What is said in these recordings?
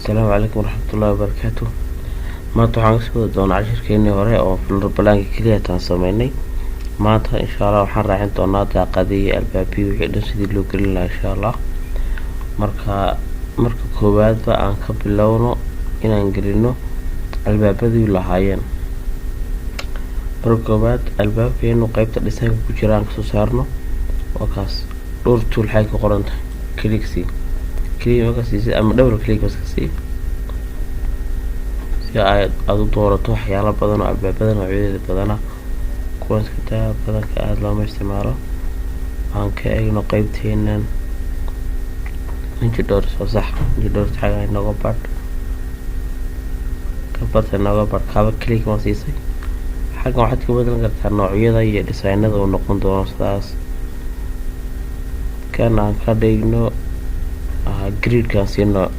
السلام عليكم ورحمة الله وبركاته. maanta waxaan kasoo wada doonaa cashirkeenii hore oo floor plan kaliya taan sameynay. maanta insha Allah waxaan raacin doonaa daaqadii albaabkii wixii dhan sidii loo gelin lahaa insha Allah. marka koowaad aan ka bilowno inaan gelino albaabadii lahaayeen. marka koowaad albaabkeenu qaybta dhisanka ku jira aan kasoo saarno waa kaas. dhowr tool waxay ku qoran tahay click ama double click bas si aad u doorato waxyaalo badan oo albaabada noocyada badana kuwaas ka badanka aad loo isticmaalo. aan ka eegno qaybteenan inta door soo sax taga inaga bad kaba click ma siisay. xagga waxaad ka bedelan kartaa noocyada iyo designada oo noqon doono sidaas. kan aan ka dhigno grid kan siino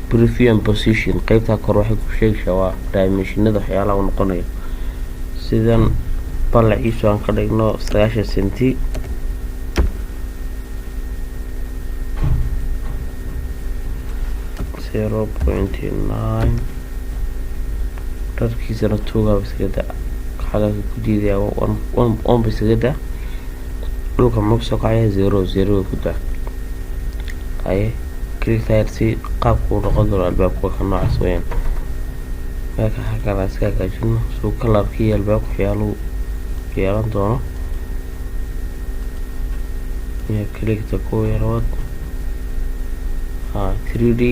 preview and position. qaybta kor waxay ku sheegaysaa waa dimensionada waxyaalaha uu noqonayo. sidan balaciisu aan ka dhigno 9 cm darkiisana 2 bisgada xaga ku diidaya 1 bisgada dhulka max oo kacaya 0 ku daa ay click si qaabku noqon doono albaabka ka noocaas weeyaan. marka halkaan iska gaajino soo colorkii albaabka waxyaalo yeelan doono iyo click ta ku yarood 3D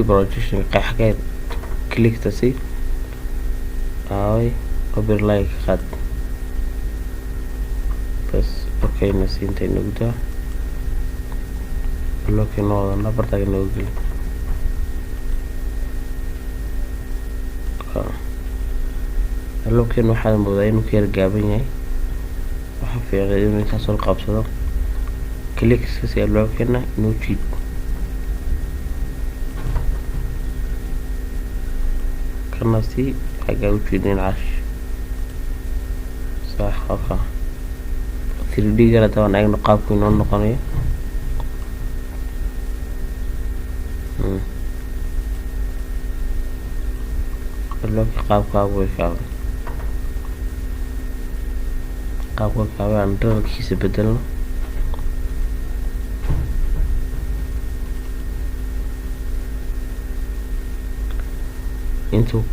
projection qaxgeed click ta si ay overlay qad bas okay nasiintay nugda lookiin oo number tag noo geli lookiin waxaa moodaa inuu ka gaaban yahay. waxa fiican inuu ka soo qabsado click si albaabkeena inuu jiid kana si xagga u jiidin cash sax halka 3D gara taan aynu qaabku inoo noqonayo. qaabka aan dharkiisa bedelno intuu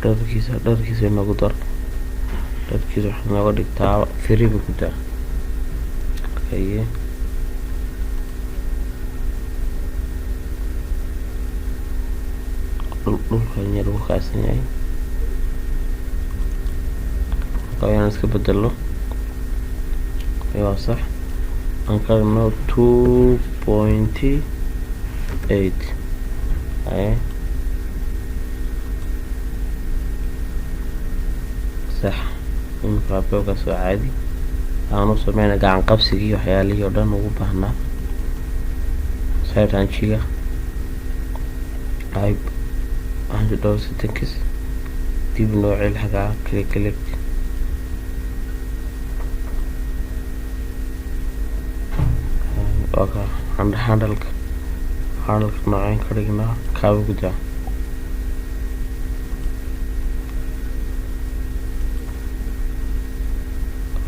dharkiisa nagu dar dharkiisa waxaa nooga dhigtaa 3 ku daa okay. dhulkan yar uu kaasan yahay ayaan iska bedelo waa sax. aan ka dhigno 2.8 sax. imika albaabkaas waa caadi. aan u sameyna gacan qabsigii waxyaalihii oo dhan ugu baahnaa saytanjiga ay عنده دورة تنكس دي بنوع الحاجة كليك اوكا عند هاندلك نوعين كريقنا كابو قدا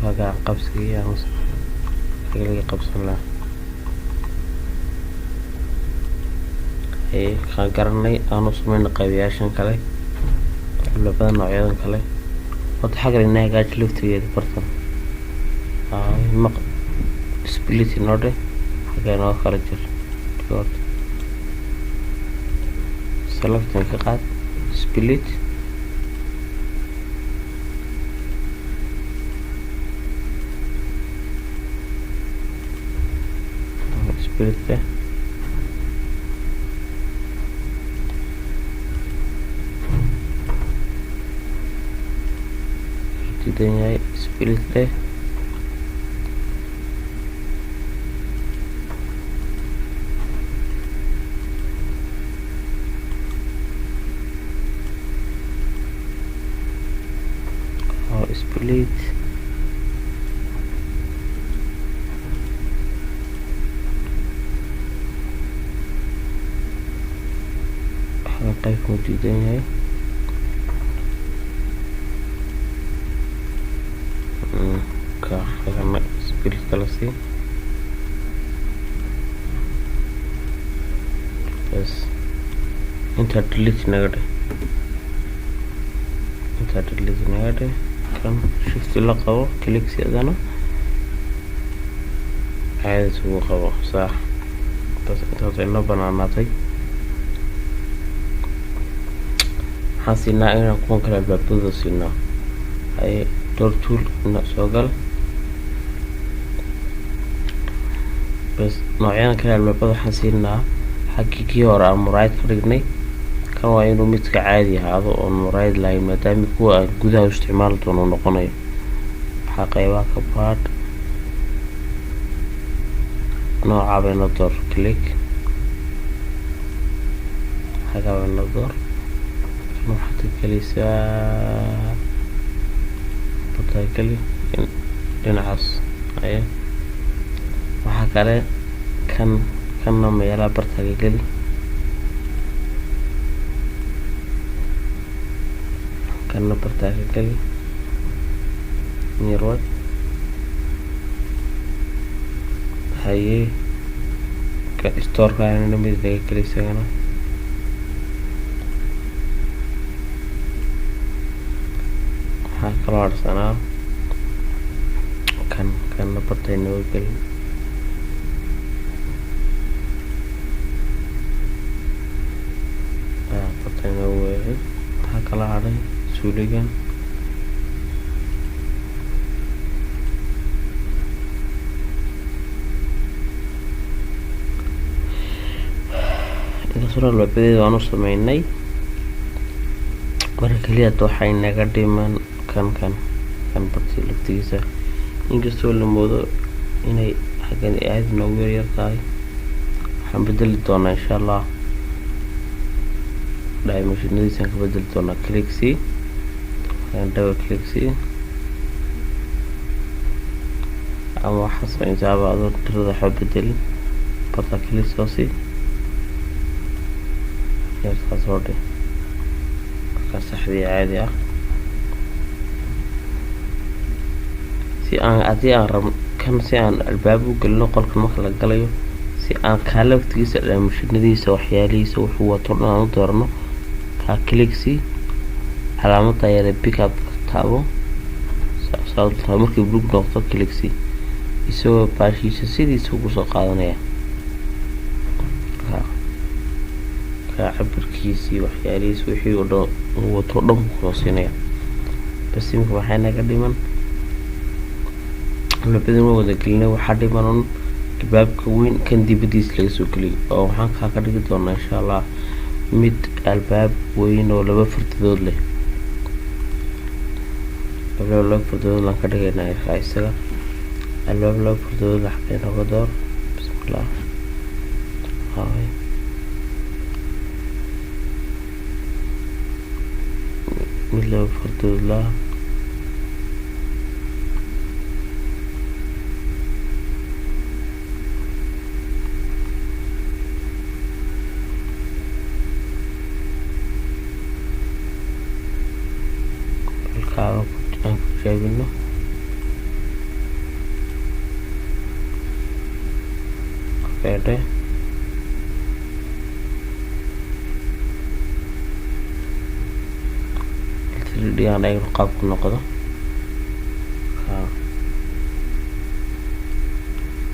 وقع قبسي يا مصر كليك قبس الله kaan garanay aan u sameeyno qaybiyaashan kale albaabada noocyadan kale wada xagar inay gaaj laftigeeda bartan maq split node xagana kala jir select ka qaad split tidaknya split deh split wuu diidan yahay. Xagana spirit kala sii bas inta delete naga dheh kan shift la qabo click siidana caadi soo qabo sax bas inta inoo banaanaatay. waxaan siinaa inaan kuwan kale albaabada siinaa ay door tool ina soo gal bas noocyada kale albaabada waxaan siinaa xaggii kii hore aan muraayad ka dhignay kan waa inuu midka caadi ahaado oo muraayad lahayn maadaama kuwa aan gudaha isticmaali doono noqonayo. waxaa qaybaha ka baadh nooca bayna door click xagga bayna door waxaad gelaysaa batageli dhinacaas ay waxaa kale kanna meelaha bartaga geli kanna bartaga geli nearward haye ka store kaana mid laga geli isagana waxaa kaloo harsanaa kanna bartay noo geli waxaa kala hadhay suuligan intaasoo albaabyadeeda waan u sameynay. marka keliyaad waxay naga dhiman kan barti laftigiisa inkastoo la moodo inay xaggan aad noogu yaryar tahay. waxaan bedeli doonaa insha allah dimensionadiisaan ka bedeli doonaa click c double click c ama waxaa sameyntaaba adoo tirada waxba bedelin barta click soo sii yarkaa soo dheh markaa saxdii caadi ah si aan haddii aan rab kan si aan albaab u gelino qolkan marka la galayo si aan kaa laftigiisa dimensionadiisa waxyaalihiisa wuxuu wato dhan aan u doorno kaa click c calaamada yare pick up taabo markii blue noqdo click c isagoo baashiisa sidiisa ugu soo qaadanaya kaa cabirkiisii waxyaalihiisa wixii oo dhan uu wato dhan ku hoosinaya. bas imika waxay naga dhiman albaabada ma wada gelinay waxaa dhiman un albaabka weyn kan dibadiisa laga soo geliyay oo waxaan kaa ka dhigi doonaa insha allah mid albaab weyn oo laba fardadood leh laba fardadood laan ka dhigaynaa isaga albaab laba fardadood la xaqay noga door bismillah hay mid laba fardadood la aan ku jaabino okay dhigaan aynu qaabku noqdo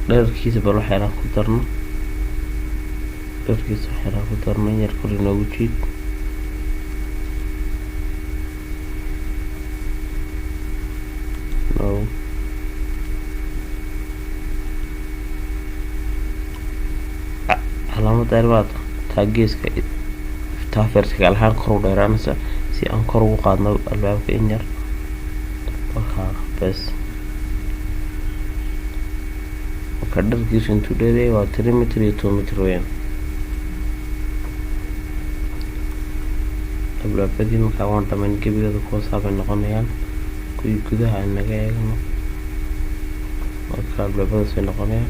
dherarkiisa bal waxyaalaan ku darno yar kor inoogu jiid calaamada erbaad taa geeska taa vertical ahaan kor u dheeraanaysa si aan kor ugu qaadno albaabka in yar markaa bes marka dharkiisu intuu dheereeyay waa 3 mitir iyo 2 mitir weyaan. albaabadii markaa waan dhamayn gebigooda kuwasaabay noqonayaan kuwii gudaha aan naga eegno marka albaabadaasay noqonayaan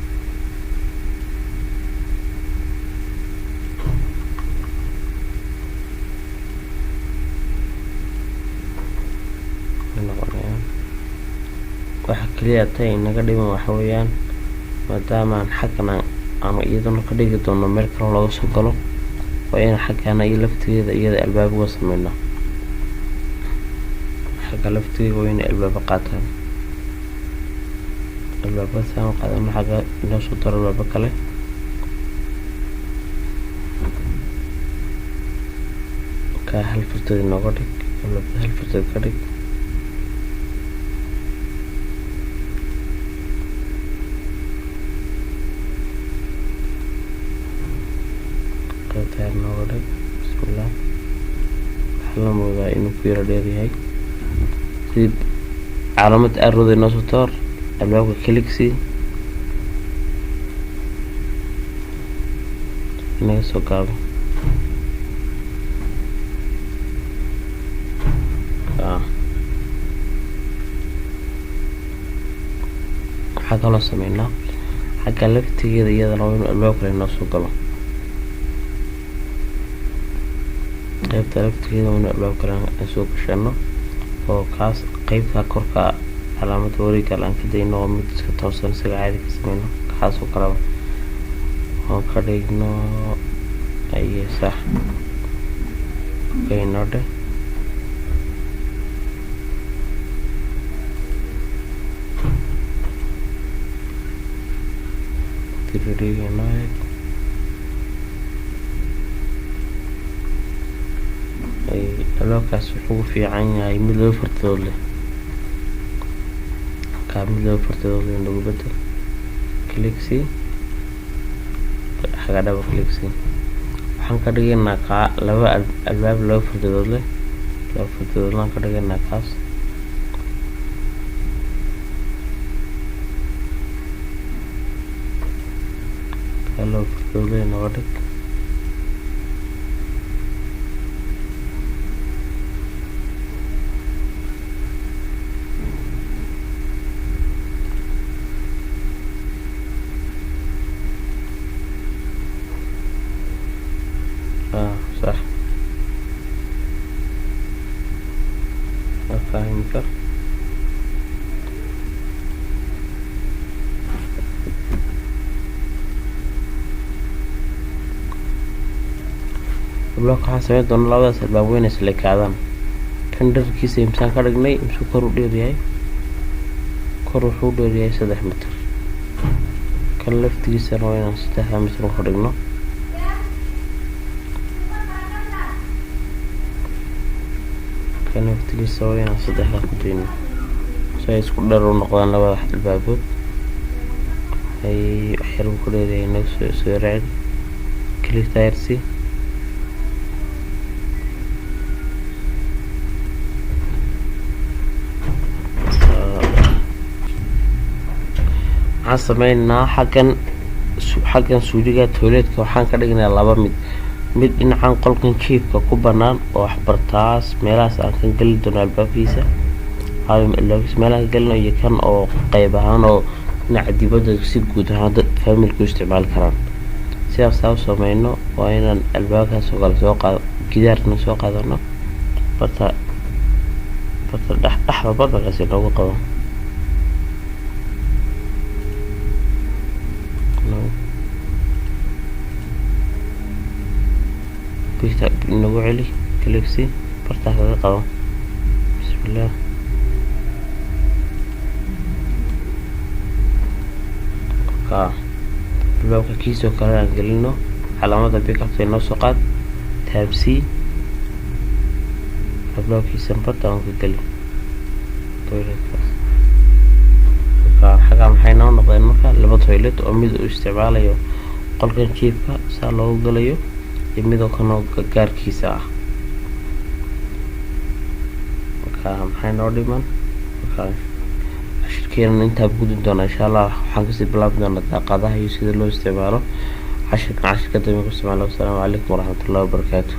waxa kaliya tay inaga dhiman waxa weeyaan maadaama aan xagana ama iyadana ka dhigi doono meel kale looga soo galo waa in xagana iyo lafteeda iyada albaab uga sameynaa xagga lafteeda waa in albaab qaataan albaabada saan qaadano xagga inoo soo daro albaab kale ka hal furtad inooga dhig albaabada hal furtad ka dhig qaybtaan nooga dhig bismillah waxaa la moodaa inuu ku yara dheer yahay sidii calaamad arrowda inoo soo door albaabka cliksi inaga soo gaabo waxaa kaloo sameynaa xagga laftigeeda iyadana waa inuu albaab kale inoo soo galo qaybta laftigeeda waa inuu albaab kale aan soo gashano oo kaas qaybta korka calaamada wareegga aan ka dayno oo mid iska toosan isaga caadi ka sameyno kaasoo kaleba oo ka dhigno aye sax kaynoo dheh tiririganoo eeg albaabkaas wuxuu u fiican yahay mid laba fartadood leh mid laba fartadood leh nagu bedel cliksi xaga dhaba cliksi waxaan ka dhigaynaa kaa laba albaab laba fartadood leh laba fartadood laan ka dhigaynaa kaas kaa laba fartadood leh nooga dhig صح أفهمك بلوك waxaan sameyn doonaa labadaas albaab weyn isla kaadaan kan dharkiisa imsaan ka dhignay imsuu kor u dheer yahay kor wuxuu u dheer yahay 3 mitir kan laftigiisana waa inaan 3 mitir u dhigno kan laftigiisa waa inaan 3 ku dayno si ay isku dheer u noqdaan labada albaabood ay waxyar ku dheereeyay inoo soo raad click tayarsi waxaan sameynaa xaggan suuliga toiletka waxaan ka dhignaa laba mid dhinacan qolkan jiifka ku banaan oo waxbartaas meelahaas aan ka geli doono albaabkiisa meelaha ka gelino iyo kan oo qayb ahaan oo dhinaca dibadda si guud ahaan dad familku isticmaali karaan sidaas u sameyno waa inaan albaabkaas oo kale soo qaado gidaarna soo qaadano barta dhexda badalkaas inoogu qabo inagu celi cliksi bartaa kaga qabo bismillah albaabka kiisoo kale aan gelino calaamada pickupta inoo soo qaad taabsi albaabkiisa barta aan ka geli toiletkaas xagaa maxay noo noqdeen marka laba toilet oo mid uu isticmaalayo qolkan jiifka saa loogu galayo iyo midoo kanoo gaarkiisa ah marka maxay noo dhiman marka cashirkeena intaa gudin doona insha allah waxaan kasii bilaabi doonaa daaqadaha iyo sida loo isticmaalo cashirka dambe ku isticmaalo. Assalaamu calaykum waraxmatullahi wabarakaatuh.